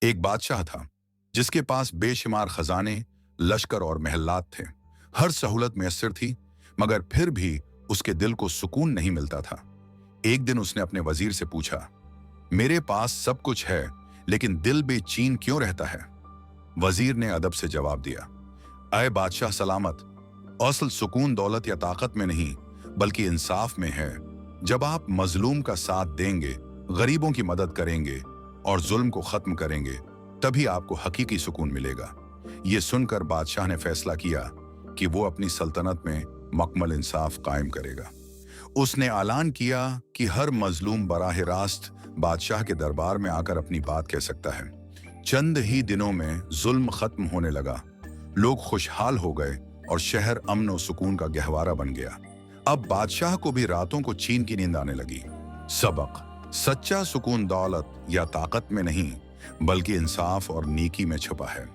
एक बादशाह था जिसके पास बेशुमार खजाने, लश्कर और महल्लात थे। हर सहूलत मैसर थी, मगर फिर भी उसके दिल को सुकून नहीं मिलता था। एक दिन उसने अपने वजीर से पूछा, मेरे पास सब कुछ है, लेकिन दिल बेचैन क्यों रहता है? वजीर ने अदब से जवाब दिया, अय बादशाह सलामत, असल सुकून दौलत या ताकत में नहीं, बल्कि इंसाफ में है। जब आप मजलूम का साथ देंगे, गरीबों की मदद करेंगे और जुल्म को खत्म करेंगे, तभी आपको हकीकी सुकून मिलेगा। ये सुनकर बादशाह ने फैसला किया कि वो अपनी सल्तनत में मकमल इंसाफ कायम करेगा। उसने ऐलान किया कि हर मजलूम बराह रास्त बादशाह के दरबार में आकर अपनी बात कह सकता है। चंद ही दिनों में जुल्म खत्म होने लगा, लोग खुशहाल हो गए और शहर अमन और सुकून का गहवारा बन गया। अब बादशाह को भी रातों को चैन की नींद आने लगी। सबक: सच्चा सुकून दौलत या ताकत में नहीं, बल्कि इंसाफ और नेकी में छुपा है।